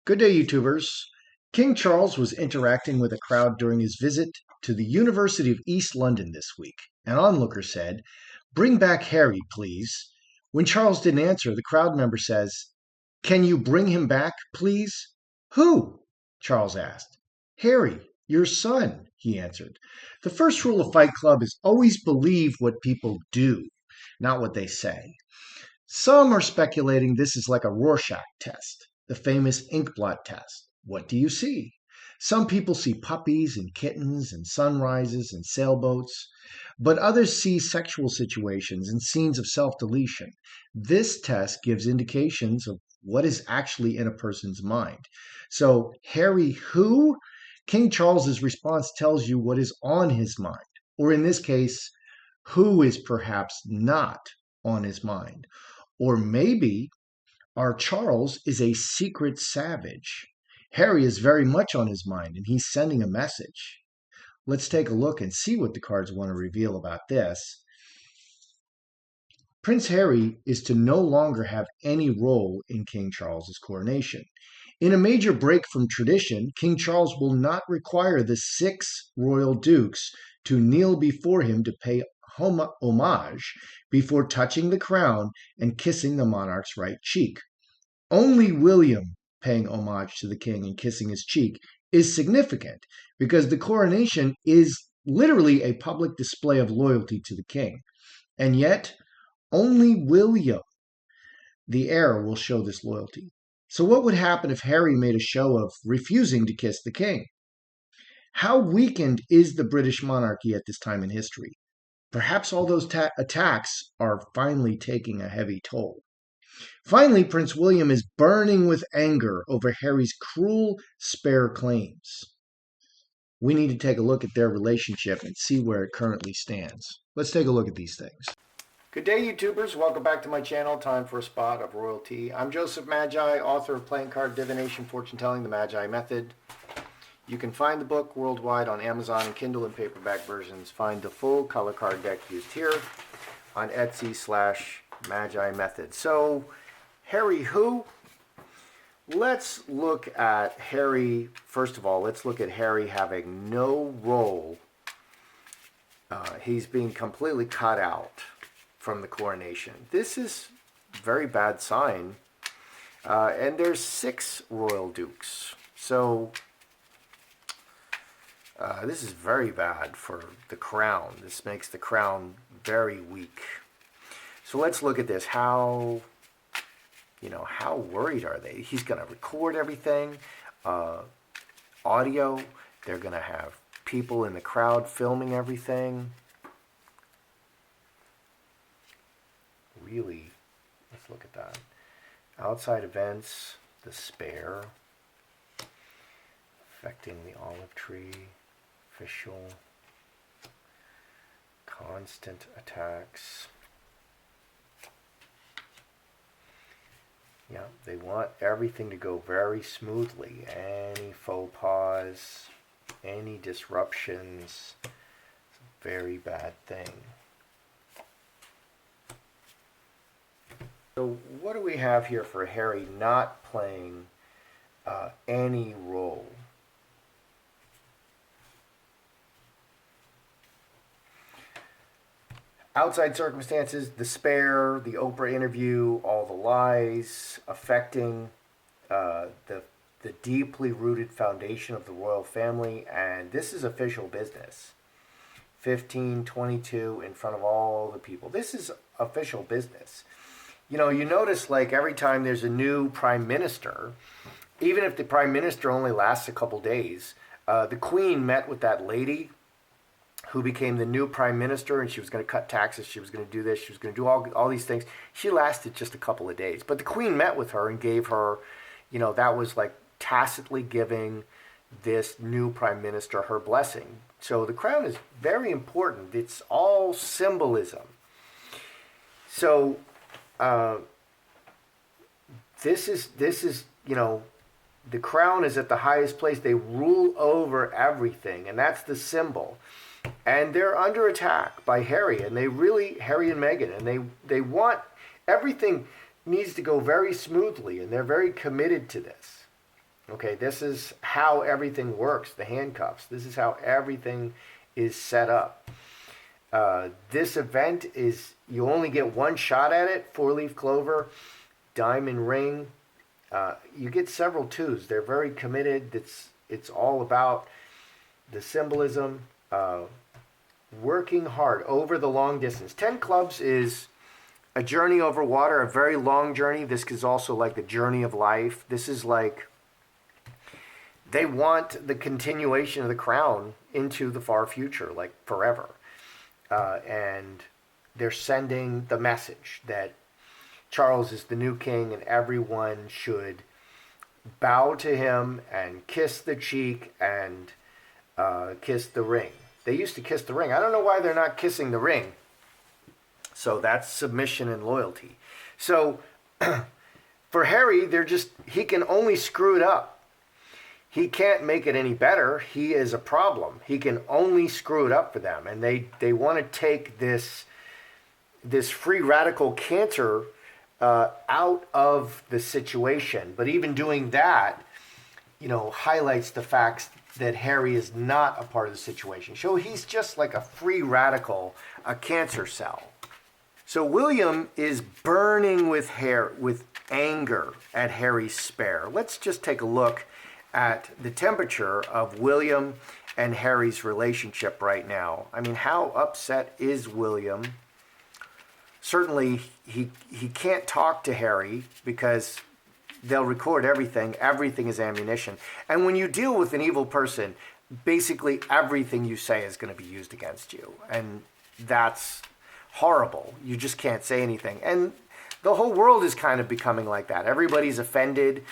Good day, YouTubers. King Charles was interacting with a crowd during his visit to the University of East London this week. An onlooker said, "Bring back Harry, please." When Charles didn't answer, the crowd member says, "Can you bring him back, please?" "Who?" Charles asked. "Harry, your son," he answered. The first rule of Fight Club is always believe what people do, not what they say. Some are speculating this is like a Rorschach test, the famous ink blot test. What do you see? Some people see puppies and kittens and sunrises and sailboats, but others see sexual situations and scenes of self deletion. This test gives indications of what is actually in a person's mind. So, Harry, who? King Charles's response tells you what is on his mind, or in this case, who is perhaps not on his mind. Or maybe our Charles is a secret savage. Harry is very much on his mind and he's sending a message. Let's take a look and see what the cards want to reveal about this. Prince Harry is to no longer have any role in King Charles's coronation. In a major break from tradition, King Charles will not require the 6 royal dukes to kneel before him to pay homage before touching the crown and kissing the monarch's right cheek. Only William paying homage to the king and kissing his cheek is significant because the coronation is literally a public display of loyalty to the king. And yet, only William, the heir, will show this loyalty. So what would happen if Harry made a show of refusing to kiss the king? How weakened is the British monarchy at this time in history? Perhaps all those attacks are finally taking a heavy toll. Finally, Prince William is burning with anger over Harry's cruel spare claims. We need to take a look at their relationship and see where it currently stands. Let's take a look at these things. Good day, YouTubers. Welcome back to my channel. Time for a spot of royalty. I'm Joseph Magi, author of Playing Card Divination, Fortune Telling, the Magi Method. You can find the book worldwide on Amazon and Kindle and paperback versions. Find the full color card deck used here on Etsy/Magi Method. So, Harry who? Let's look at Harry. First of all, let's look at Harry having no role. He's being completely cut out from the coronation. This is a very bad sign. And there's 6 royal dukes. So this is very bad for the crown. This makes the crown very weak. So let's look at this. How worried are they? He's going to record everything, audio. They're going to have people in the crowd filming everything. Really, let's look at that. Outside events, the spare, affecting the olive tree, official, constant attacks. Yeah, they want everything to go very smoothly. Any faux pas, any disruptions, it's a very bad thing. So what do we have here for Harry not playing any role? Outside circumstances, the spare, the Oprah interview, all the lies affecting the deeply rooted foundation of the royal family, and this is official business. 1522 in front of all the people. This is official business. You notice like every time there's a new prime minister, even if the prime minister only lasts a couple days, the Queen met with that lady who became the new prime minister, and she was going to cut taxes, she was going to do this, she was going to do all these things. She lasted just a couple of days. But the Queen met with her and gave her, that was like tacitly giving this new prime minister her blessing. So the crown is very important. It's all symbolism. So this is the crown is at the highest place. They rule over everything, and that's the symbol. And they're under attack by Harry, and Harry and Meghan, and they want everything needs to go very smoothly, and they're very committed to this. Okay, this is how everything works, the handcuffs. This is how everything is set up. This event is, you only get one shot at it, four-leaf clover, diamond ring. You get several twos. They're very committed. It's all about the symbolism, working hard over the long distance. 10 clubs is a journey over water, a very long journey. This is also like the journey of life. This is like they want the continuation of the crown into the far future, like forever. And they're sending the message that Charles is the new king and everyone should bow to him and kiss the cheek and kiss the ring. They used to kiss the ring. I don't know why they're not kissing the ring. So that's submission and loyalty. So for Harry, he can only screw it up. He can't make it any better. He is a problem. He can only screw it up for them. And they want to take this free radical cancer out of the situation. But even doing that, highlights the fact that Harry is not a part of the situation. So he's just like a free radical, a cancer cell. So William is burning with anger at Harry's spare. Let's just take a look at the temperature of William and Harry's relationship right now. I mean, how upset is William? Certainly, he can't talk to Harry because they'll record everything. Everything is ammunition. And when you deal with an evil person, basically everything you say is going to be used against you. And that's horrible. You just can't say anything. And the whole world is kind of becoming like that. Everybody's offended.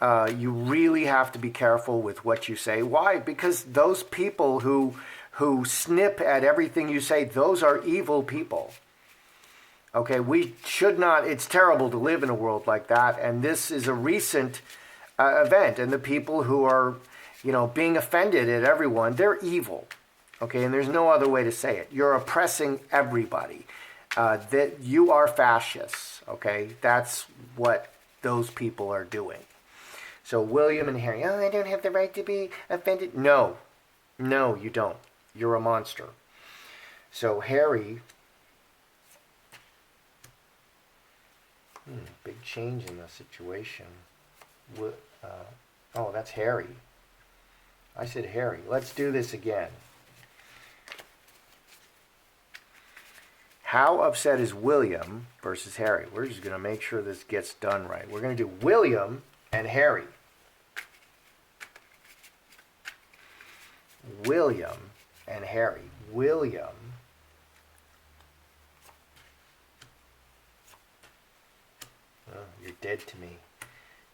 You really have to be careful with what you say. Why? Because those people who snip at everything you say, those are evil people. Okay, we should not, it's terrible to live in a world like that. And this is a recent event. And the people who are, being offended at everyone, they're evil. Okay, and there's no other way to say it. You're oppressing everybody. That you are fascists. Okay, that's what those people are doing. So William and Harry, I don't have the right to be offended. No, you don't. You're a monster. So Harry, big change in the situation. That's Harry. I said Harry. Let's do this again. How upset is William versus Harry? We're just going to make sure this gets done right. We're going to do William and Harry. William and Harry. William. Oh, you're dead to me.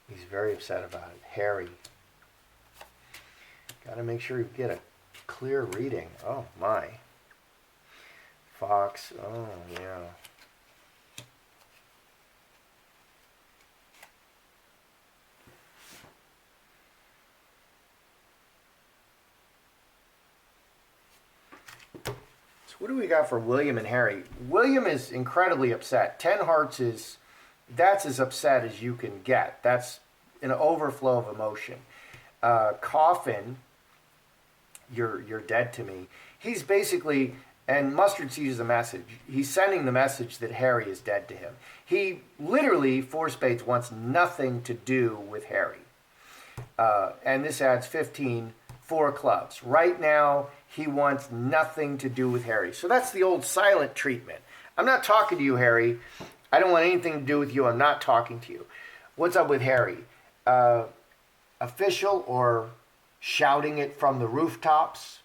He's very upset about it. Harry. Got to make sure you get a clear reading. Oh, my. Fox. Oh, yeah. What do we got for William and Harry? William is incredibly upset. 10 hearts that's as upset as you can get. That's an overflow of emotion. Coffin, you're dead to me. He's basically, and Mustard sees the message. He's sending the message that Harry is dead to him. He literally, Four Spades, wants nothing to do with Harry. And this adds 15, 4 clubs. Right now, he wants nothing to do with Harry. So that's the old silent treatment. I'm not talking to you, Harry. I don't want anything to do with you. I'm not talking to you. What's up with Harry? Official or shouting it from the rooftops?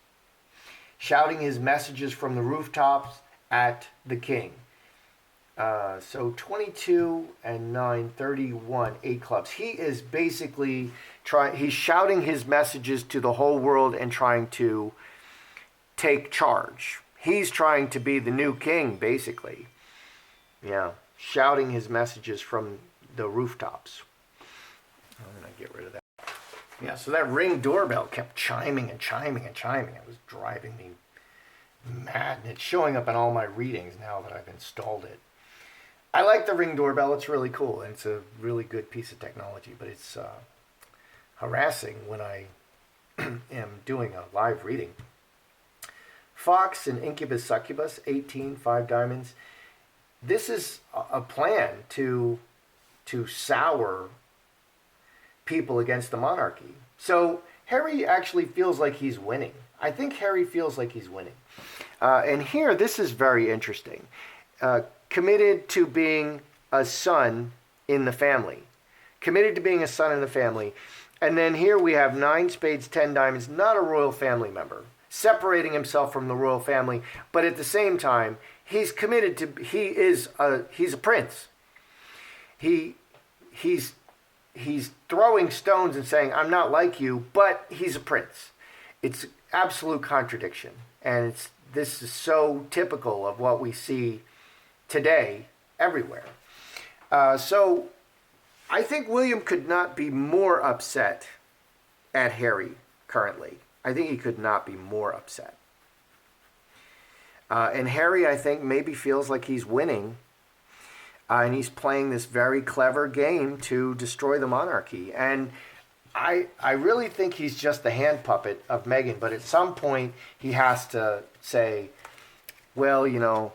Shouting his messages from the rooftops at the king. So 22 and 9, 31, 8 clubs. He is basically he's shouting his messages to the whole world and trying to take charge. He's trying to be the new king, basically. Yeah, shouting his messages from the rooftops. I'm going to get rid of that. Yeah, so that Ring doorbell kept chiming and chiming and chiming. It was driving me mad. And it's showing up in all my readings now that I've installed it. I like the Ring doorbell. It's really cool. And it's a really good piece of technology. But it's harassing when I am doing a live reading. Fox and Incubus Succubus, 18, 5 diamonds. This is a plan to sour people against the monarchy. So Harry actually feels like he's winning. I think Harry feels like he's winning. And here, this is very interesting. Committed to being a son in the family. Committed to being a son in the family. And then here we have 9 spades, 10 diamonds, not a royal family member. Separating himself from the royal family. But at the same time, he's committed to, he's a prince. He's throwing stones and saying, I'm not like you, but he's a prince. It's absolute contradiction. And this is so typical of what we see today everywhere. So I think William could not be more upset at Harry currently. I think he could not be more upset. And Harry, I think, maybe feels like he's winning. And he's playing this very clever game to destroy the monarchy. And I really think he's just the hand puppet of Meghan. But at some point, he has to say, well, you know,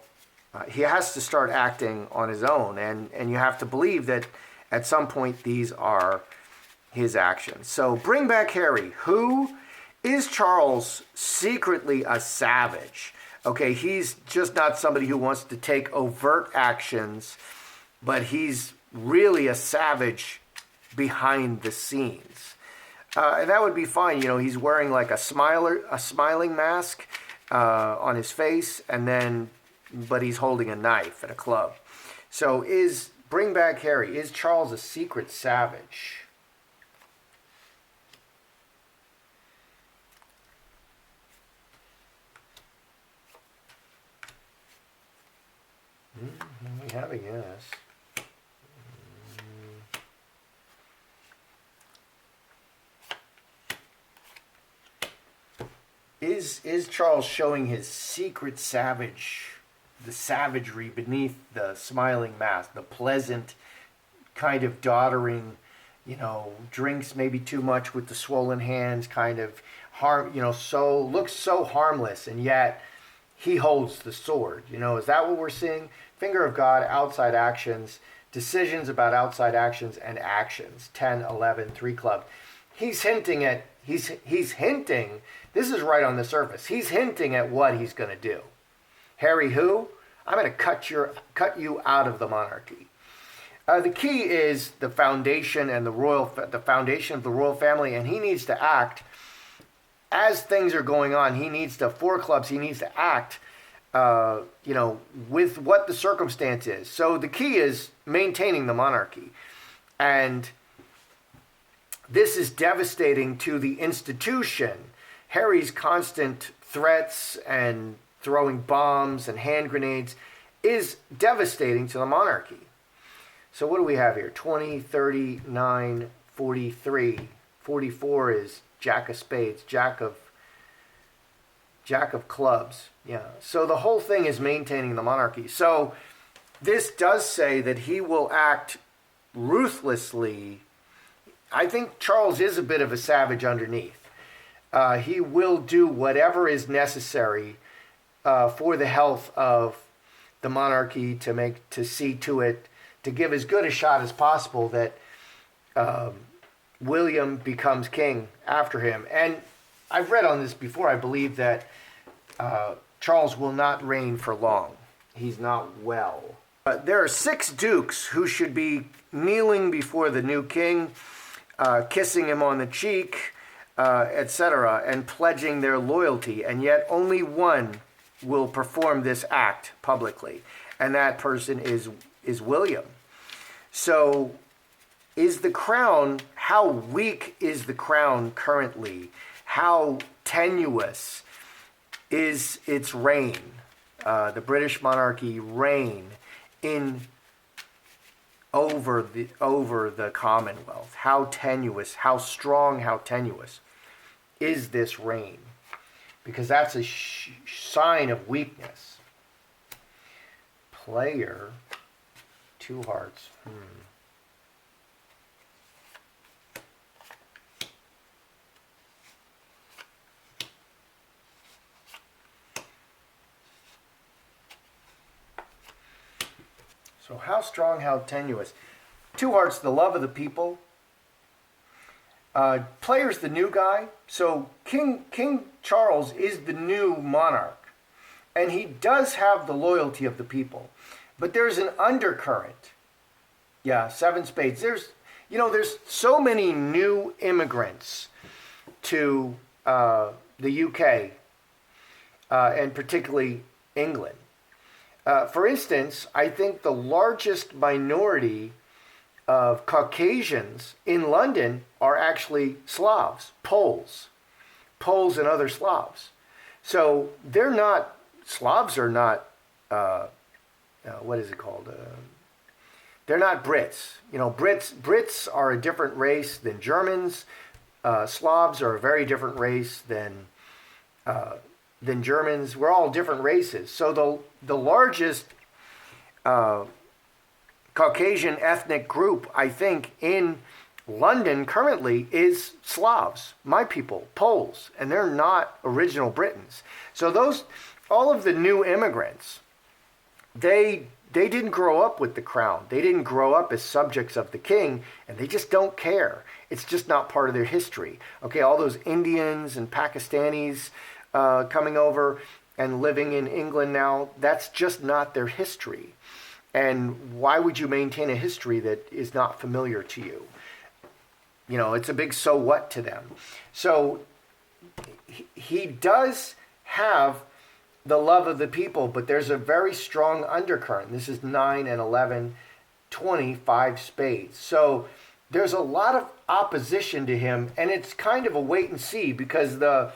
he has to start acting on his own. And you have to believe that at some point, these are his actions. So bring back Harry. Who is Charles secretly a savage? Okay, he's just not somebody who wants to take overt actions, but he's really a savage behind the scenes. And that would be fine. You know, he's wearing like a smiling mask on his face, but he's holding a knife and a club. So bring back Harry. Is Charles a secret savage? We have a yes. Is Charles showing his secret the savagery beneath the smiling mask, the pleasant kind of doddering, you know, drinks maybe too much with the swollen hands, kind of looks so harmless, and yet he holds the sword. You know, is that what we're seeing? Finger of God, outside actions, decisions about outside actions and actions. 10, 11, 3 club. He's hinting, this is right on the surface. He's hinting at what he's going to do. Harry, who? I'm going to cut you out of the monarchy. The key is the foundation and the foundation of the royal family, and he needs to act as things are going on. He needs to 4 clubs. He needs to act, with what the circumstance is. So the key is maintaining the monarchy, and this is devastating to the institution. Harry's constant threats and throwing bombs and hand grenades is devastating to the monarchy. So what do we have here? 20, 39, 43. 44 is Jack of spades, Jack of clubs. Yeah. So the whole thing is maintaining the monarchy. So this does say that he will act ruthlessly. I think Charles is a bit of a savage underneath. He will do whatever is necessary for the health of the monarchy to see to it, to give as good a shot as possible that William becomes king after him. And I've read on this before. I believe that Charles will not reign for long. He's not well. There are 6 dukes who should be kneeling before the new king, kissing him on the cheek, etc., and pledging their loyalty, and yet only one will perform this act publicly, and that person is William. So is the crown, how weak is the crown currently? How tenuous is its reign, the British monarchy reign over the Commonwealth? How tenuous, how strong, how tenuous is this reign? Because that's a sign of weakness. Player, 2 hearts. So how strong, how tenuous. Two hearts, the love of the people. Player's the new guy. So King Charles is the new monarch. And he does have the loyalty of the people. But there's an undercurrent. Yeah, 7 spades. There's so many new immigrants to the UK, and particularly England. For instance, I think the largest minority of Caucasians in London are actually Slavs, Poles and other Slavs. So Slavs are not, what is it called? They're not Brits. Brits are a different race than Germans. Slavs are a very different race than Germans. We're all different races. So the largest Caucasian ethnic group, I think, in London currently is Slavs, my people, Poles, and they're not original Britons. So all of the new immigrants, they didn't grow up with the crown. They didn't grow up as subjects of the king, and they just don't care. It's just not part of their history. Okay, all those Indians and Pakistanis coming over and living in England now, that's just not their history. And why would you maintain a history that is not familiar to you? It's a big so what to them. So he does have the love of the people, but there's a very strong undercurrent. This is 9 and 11, 25 spades. So there's a lot of opposition to him, and it's kind of a wait and see because the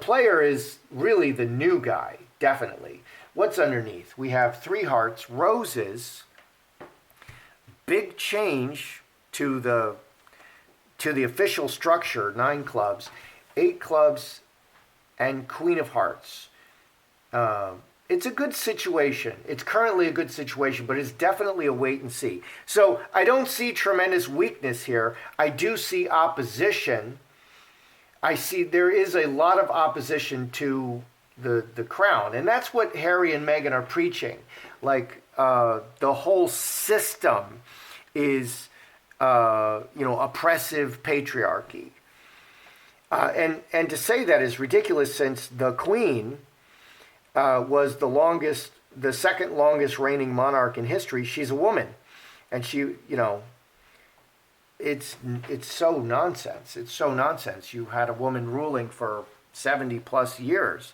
player is really the new guy, definitely. What's underneath? We have 3 hearts, roses, big change to the official structure, 9 clubs, 8 clubs, and queen of hearts. It's a good situation. It's currently a good situation, but it's definitely a wait and see. So I don't see tremendous weakness here. I do see opposition. I see there is a lot of opposition to the crown. And that's what Harry and Meghan are preaching. Like the whole system is, oppressive patriarchy. And to say that is ridiculous since the Queen was the second longest reigning monarch in history. She's a woman. And she, it's so nonsense. It's so nonsense. You had a woman ruling for 70 plus years.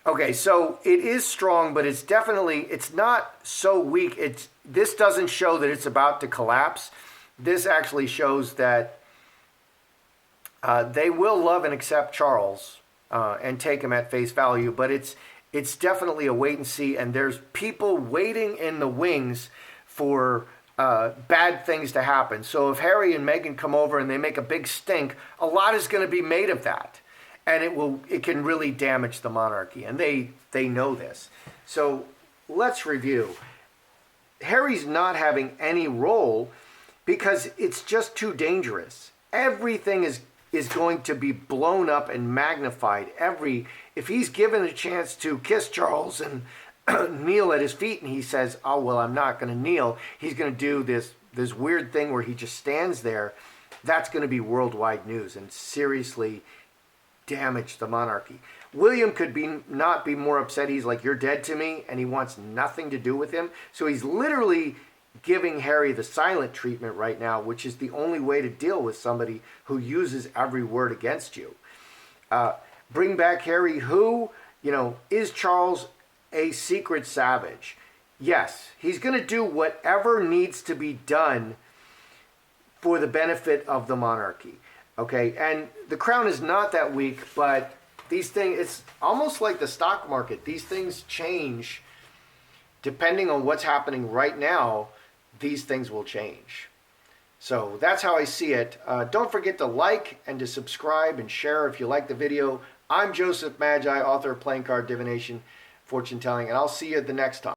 Okay, so it is strong, but it's not so weak. This doesn't show that it's about to collapse. This actually shows that they will love and accept Charles and take him at face value, but it's definitely a wait and see, and there's people waiting in the wings for bad things to happen. So if Harry and Meghan come over and they make a big stink, a lot is going to be made of that. And it can really damage the monarchy. And they know this. So let's review. Harry's not having any role because it's just too dangerous. Everything is going to be blown up and magnified. If he's given a chance to kiss Charles and kneel at his feet and he says, oh, well, I'm not going to kneel, he's going to do this weird thing where he just stands there, that's going to be worldwide news and seriously damage the monarchy. William could not be more upset. He's like, you're dead to me, and he wants nothing to do with him. So he's literally giving Harry the silent treatment right now, which is the only way to deal with somebody who uses every word against you. Bring back Harry, who, is Charles a secret savage? Yes, he's going to do whatever needs to be done for the benefit of the monarchy. Okay, and the crown is not that weak, but these things, it's almost like the stock market. These things change depending on what's happening right now. These things will change. So that's how I see it. Don't forget to like and to subscribe and share if you like the video. I'm Joseph Magi, author of Playing Card Divination, Fortune Telling, and I'll see you the next time.